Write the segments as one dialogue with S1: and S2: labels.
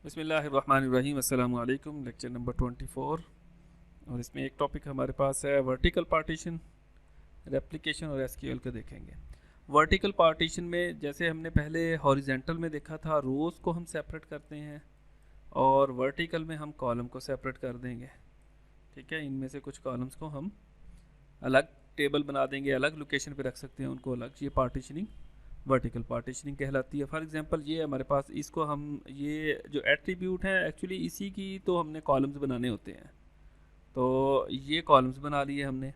S1: बिस्मिल्लाहिर्रहमानिर्रहीम अस्सलामु अलैकुम। लेक्चर नंबर 24 और इसमें एक टॉपिक हमारे पास है वर्टिकल पार्टीशन, रेप्लिकेशन और एसक्यूएल को देखेंगे। वर्टिकल पार्टीशन में जैसे हमने पहले हॉरिजेंटल में देखा था, रोज़ को हम सेपरेट करते हैं और वर्टिकल में हम कॉलम को सेपरेट कर देंगे। ठीक है, इनमें से कुछ कॉलम्स को हम अलग टेबल बना देंगे, अलग लोकेशन पे रख सकते हैं उनको अलग। ये पार्टीशनिंग वर्टिकल पार्टीशनिंग कहलाती है। फॉर एग्जांपल ये हमारे पास, इसको हम, ये जो एट्रीब्यूट हैं एक्चुअली इसी की तो हमने कॉलम्स बनाने होते हैं, तो ये कॉलम्स बना लिए हमने।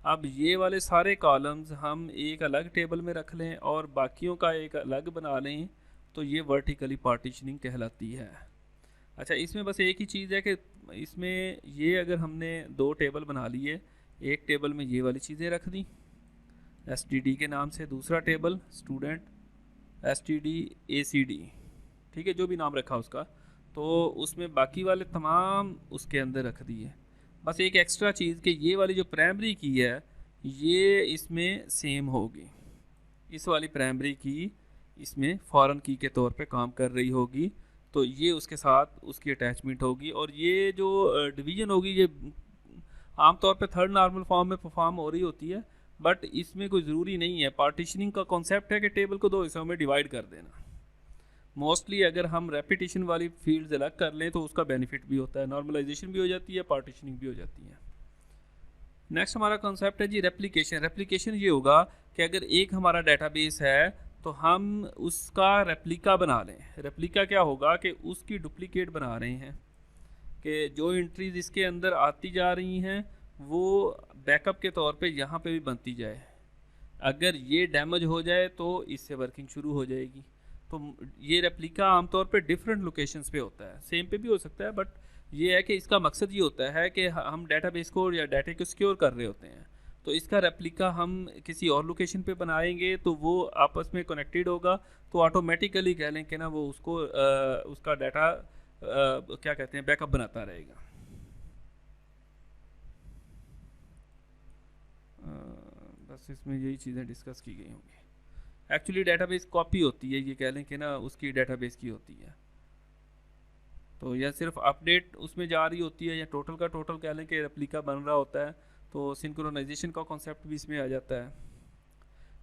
S1: अब ये वाले सारे कॉलम्स हम एक अलग टेबल में रख लें और बाकियों का एक अलग बना लें, तो ये वर्टिकली पार्टीशनिंग कहलाती है। अच्छा, इसमें बस एक ही चीज़ है कि इसमें ये अगर हमने दो टेबल बना लिए, एक टेबल में ये वाली चीज़ें रख दी STD के नाम से, दूसरा टेबल स्टूडेंट STD ACD, ठीक है, जो भी नाम रखा उसका, तो उसमें बाकी वाले तमाम उसके अंदर रख दिए। बस एक एक्स्ट्रा चीज़ कि ये वाली जो प्राइमरी की है ये इसमें सेम होगी, इस वाली प्राइमरी की इसमें फॉरेन की के तौर पे काम कर रही होगी, तो ये उसके साथ उसकी अटैचमेंट होगी। और ये जो डिवीज़न होगी ये आमतौर पे थर्ड नॉर्मल फॉर्म में परफॉर्म हो रही होती है, बट इसमें कोई ज़रूरी नहीं है। पार्टीशनिंग का कॉन्सेप्ट है कि टेबल को दो हिस्सों में डिवाइड कर देना। मोस्टली अगर हम रेपिटेशन वाली फील्ड्स अलग कर लें तो उसका बेनिफिट भी होता है, नॉर्मलाइजेशन भी हो जाती है, पार्टीशनिंग भी हो जाती है। नेक्स्ट हमारा कॉन्सेप्ट है जी रेप्लिकेशन। रेप्लिकेशन ये होगा कि अगर एक हमारा डेटाबेस है तो हम उसका रेप्लिका बना लें। रेप्लिका क्या होगा कि उसकी डुप्लीकेट बना रहे हैं, कि जो एंट्रीज इसके अंदर आती जा रही हैं वो बैकअप के तौर पे यहाँ पे भी बनती जाए। अगर ये डैमेज हो जाए तो इससे वर्किंग शुरू हो जाएगी। तो ये रेप्लिका आमतौर पे डिफरेंट लोकेशंस पे होता है, सेम पे भी हो सकता है, बट ये है कि इसका मकसद ये होता है कि हम डेटाबेस को या डाटा को सिक्योर कर रहे होते हैं, तो इसका रेप्लिका हम किसी और लोकेशन पे बनाएंगे तो वो आपस में कनेक्टेड होगा, तो ऑटोमेटिकली कह लें कि ना वो उसको उसका डाटा क्या कहते हैं, बैकअप बनाता रहेगा। बस इसमें यही चीज़ें डिस्कस की गई होंगी। एक्चुअली डेटाबेस कॉपी होती है, ये कह लें कि ना उसकी डेटाबेस की होती है, तो या सिर्फ अपडेट उसमें जा रही होती है या टोटल का टोटल कह लें कि रेप्लिका बन रहा होता है, तो सिंक्रोनाइजेशन का कॉन्सेप्ट भी इसमें आ जाता है।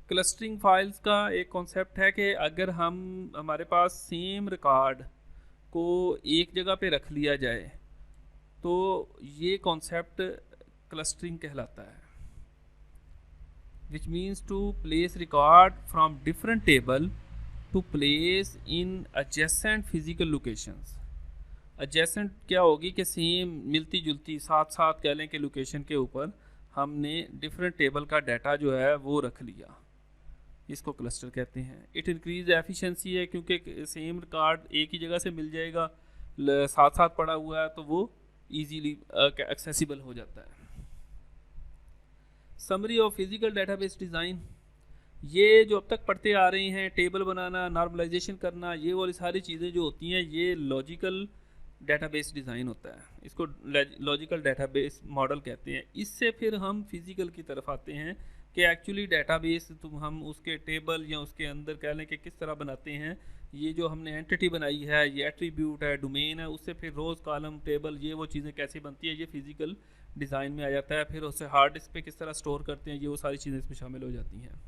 S1: क्लस्टरिंग फाइल्स का एक कॉन्सेप्ट है कि अगर हम, हमारे पास सेम रिकॉर्ड को एक जगह पे रख लिया जाए तो ये कॉन्सेप्ट क्लस्टरिंग कहलाता है, which means to place record from different table to place in adjacent physical locations। adjacent क्या होगी कि सेम, मिलती जुलती, साथ साथ कह लें कि लोकेशन के ऊपर हमने डिफरेंट टेबल का डाटा जो है वो रख लिया, इसको क्लस्टर कहते हैं। इट इंक्रीज एफिशिएंसी है क्योंकि सेम रिकॉर्ड एक ही जगह से मिल जाएगा, साथ साथ पड़ा हुआ है, तो वो इजीली एक्सेसिबल हो जाता है। Summary of physical database design, ये जो अब तक पढ़ते आ रहे हैं, टेबल बनाना, नॉर्मलाइजेशन करना, ये वाली सारी चीज़ें जो होती हैं ये लॉजिकल डेटाबेस डिज़ाइन होता है, इसको लॉजिकल डेटाबेस मॉडल कहते हैं। इससे फिर हम फिज़िकल की तरफ आते हैं कि एक्चुअली डेटाबेस तो हम उसके टेबल या उसके अंदर कह लें कि किस तरह बनाते हैं। ये जो हमने एंटिटी बनाई है, ये एट्रीब्यूट है, डोमेन है, उससे फिर रोज़, कॉलम, टेबल, ये वो चीज़ें कैसे बनती है, ये फिज़िकल डिज़ाइन में आ जाता है। फिर उसे हार्ड डिस्क पे किस तरह स्टोर करते हैं, ये वो सारी चीज़ें इसमें शामिल हो जाती हैं।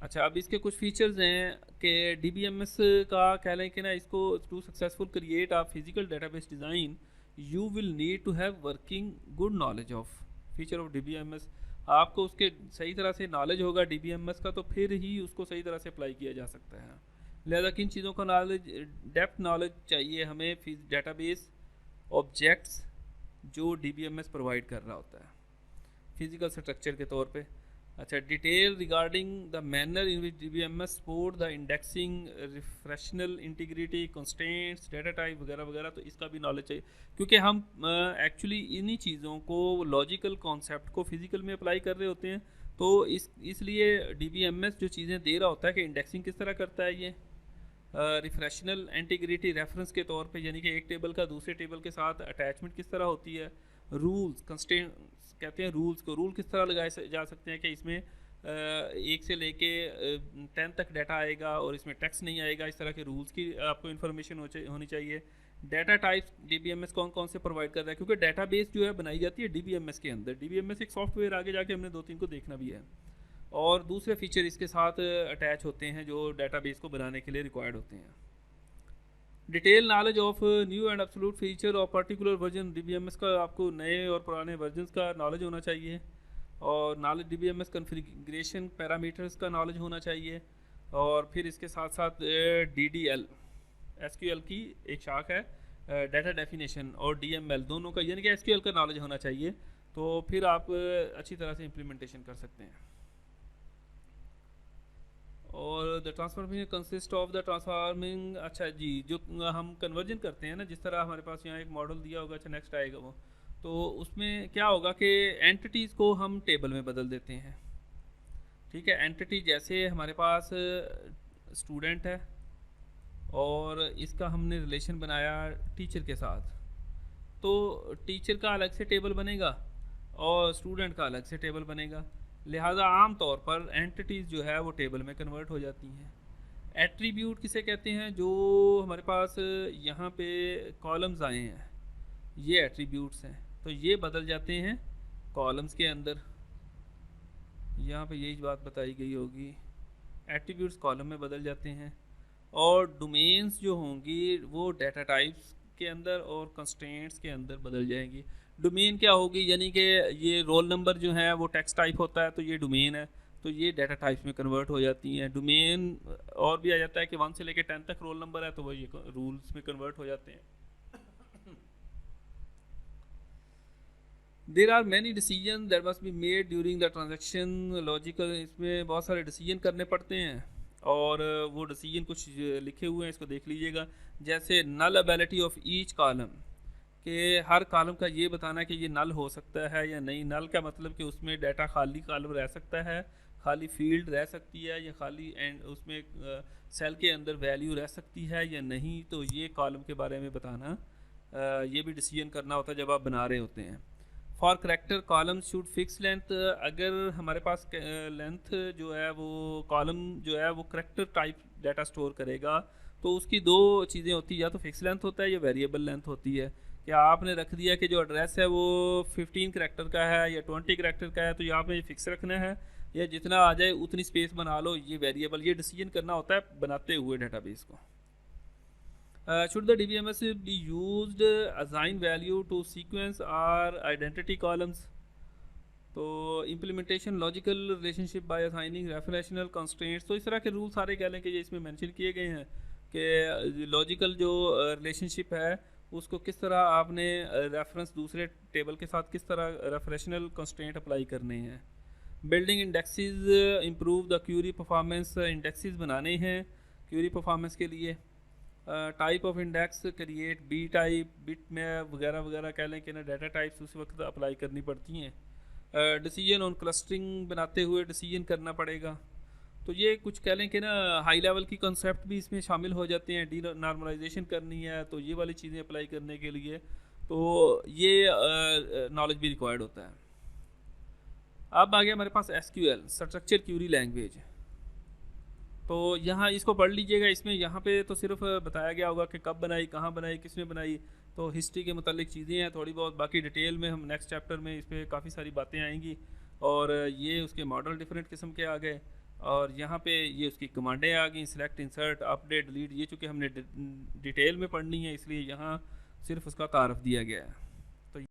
S1: अच्छा, अब इसके कुछ फीचर्स हैं कि DBMS का कह लें कि ना, इसको to successful create a physical database design you will need to have working good knowledge of feature of DBMS। आपको उसके सही तरह से नॉलेज होगा DBMS का, तो फिर ही उसको सही तरह से अप्लाई किया जा सकता है। लिहाजा किन चीज़ों का नॉलेज, डेप्थ नॉलेज चाहिए हमें डेटाबेस ऑब्जेक्ट्स जो DBMS प्रोवाइड कर रहा होता है फिजिकल स्ट्रक्चर के तौर पे। अच्छा, detail regarding the manner in which DBMS support the indexing, referential integrity, constraints, data type वगैरह वगैरह, तो इसका भी नॉलेज चाहिए, क्योंकि हम एक्चुअली इन्हीं चीज़ों को, लॉजिकल कॉन्सेप्ट को फिजिकल में अप्लाई कर रहे होते हैं। तो इसलिए DBMS जो चीज़ें दे रहा होता है कि इंडेक्सिंग किस तरह करता है, ये रिफ्रेशनल इंटीग्रिटी, रेफरेंस के तौर पे, यानी कि एक टेबल का दूसरे टेबल के साथ अटैचमेंट किस तरह होती है, रूल्स, कंस्ट्रेंट्स कहते हैं रूल्स को, रूल किस तरह लगाए जा सकते हैं कि इसमें 1 से लेके 10 तक डाटा आएगा और इसमें टेक्स्ट नहीं आएगा। इस तरह के रूल्स की आपको इन्फॉर्मेशन होनी चाहिए। डाटा टाइप्स DBMS कौन कौन से प्रोवाइड कर रहा है, क्योंकि डाटाबेस जो है बनाई जाती है DBMS के अंदर। DBMS एक सॉफ्टवेयर, आगे जाके हमने 2-3 को देखना भी है, और दूसरे फीचर इसके साथ अटैच होते हैं जो डाटाबेस को बनाने के लिए रिक्वायर्ड होते हैं। Detail knowledge of new and absolute feature और पर्टिकुलर वर्जन DBMS का, आपको नए और पुराने वर्जन्स का नॉलेज होना चाहिए, और नॉलेज DBMS कॉन्फ़िगरेशन पैरामीटर्स का नॉलेज होना चाहिए, और फिर इसके साथ साथ DDL SQL की एक शाख है, डाटा डेफिनेशन, और DML दोनों का, यानी कि SQL का नॉलेज होना चाहिए, तो फिर आप अच्छी तरह से इम्प्लीमेंटेशन कर सकते हैं। और the transformation consist of the transforming, अच्छा जी, जो हम कन्वर्जन करते हैं ना, जिस तरह हमारे पास यहाँ एक मॉडल दिया होगा, अच्छा नेक्स्ट आएगा वो, तो उसमें क्या होगा कि एंटिटीज़ को हम टेबल में बदल देते हैं। ठीक है, एंटिटी जैसे हमारे पास स्टूडेंट है और इसका हमने रिलेशन बनाया टीचर के साथ, तो टीचर का अलग से टेबल बनेगा और स्टूडेंट का अलग से टेबल बनेगा। लिहाजा आम तौर पर एंटिटीज़ जो है वो टेबल में कन्वर्ट हो जाती हैं। एट्रीब्यूट किसे कहते हैं, जो हमारे पास यहाँ पे कॉलम्स आए हैं, ये एट्रीब्यूट्स हैं, तो ये बदल जाते हैं कॉलम्स के अंदर। यहाँ पे यही बात बताई गई होगी, एट्रीब्यूट्स कॉलम में बदल जाते हैं। और डोमेन्स जो होंगी वो डाटा टाइप्स के अंदर और कंस्ट्रेंट्स के अंदर बदल जाएंगी। डोमेन क्या होगी, यानी कि ये रोल नंबर जो है वो टेक्स्ट टाइप होता है, तो ये डोमेन है, तो ये डाटा टाइप्स में कन्वर्ट हो जाती हैं। डोमेन और भी आ जाता है कि 1 से लेकर 10 तक रोल नंबर है, तो वो ये रूल्स में कन्वर्ट हो जाते हैं। There are many decision that must be made during the transaction logical, इसमें बहुत सारे डिसीजन करने पड़ते हैं, और वो डिसीजन कुछ लिखे हुए हैं, इसको देख लीजिएगा। जैसे नल एबिलिटी ऑफ ईच कॉलम, कि हर कॉलम का ये बताना कि ये नल हो सकता है या नहीं। नल का मतलब कि उसमें डाटा खाली कॉलम रह सकता है, खाली फील्ड रह सकती है, या खाली एंड उसमें सेल के अंदर वैल्यू रह सकती है या नहीं। तो ये कॉलम के बारे में बताना, ये भी डिसीजन करना होता है जब आप बना रहे होते हैं। For character column should fix length, अगर हमारे पास लेंथ जो है वो कॉलम जो है वो करेक्टर टाइप डाटा स्टोर करेगा, तो उसकी 2 चीज़ें होती है, या तो फिक्स लेंथ होता है या वेरिएबल लेंथ होती है। क्या आपने रख दिया कि जो एड्रेस है वो 15 करैक्टर का है या 20 करैक्टर का है, तो यहाँ पे फिक्स रखना है, या जितना आ जाए उतनी स्पेस बना लो, ये वेरिएबल। ये डिसीजन करना होता है बनाते हुए डाटाबेस को। Should the DBMS be used assign value to sequence or identity columns, तो implementation logical relationship by assigning referential constraints, तो इस तरह के रूल सारे कह लें कि ये इसमें मेंशन किए गए हैं कि लॉजिकल जो रिलेशनशिप है उसको किस तरह आपने रेफरेंस दूसरे टेबल के साथ किस तरह रेफरेंशियल कंस्ट्रेंट अप्लाई करने हैं। Building indexes improve the query performance, indexes बनाने हैं क्यूरी परफॉर्मेंस के लिए। Type of index create B type, bit में वगैरह वगैरह कह लें कि ना डाटा टाइप्स उस वक्त अप्लाई करनी पड़ती हैं। डिसीजन ऑन क्लस्टरिंग बनाते हुए डिसीजन करना पड़ेगा। तो ये कुछ कह लें कि ना हाई लेवल की कॉन्सेप्ट भी इसमें शामिल हो जाते हैं। डी नॉर्मलाइजेशन करनी है तो ये वाली चीज़ें अप्लाई करने के लिए तो ये नॉलेज भी रिक्वायर्ड होता है। अब आ गया हमारे पास SQL स्ट्रक्चर क्यूरी लैंग्वेज। तो यहाँ इसको पढ़ लीजिएगा। इसमें यहाँ पे तो सिर्फ बताया गया होगा कि कब बनाई, कहाँ बनाई, किसने बनाई, तो हिस्ट्री के मुतालिक चीज़ें हैं थोड़ी बहुत। बाकी डिटेल में हम नेक्स्ट चैप्टर में इस पर काफ़ी सारी बातें आएंगी। और ये उसके मॉडल डिफरेंट किस्म के आ गए, और यहाँ पे ये उसकी कमांडें आ गई, सिलेक्ट, इंसर्ट, अपडेट, डिलीट। ये चूँकि हमने डिटेल में पढ़नी है इसलिए यहाँ सिर्फ उसका तारफ़ दिया गया है।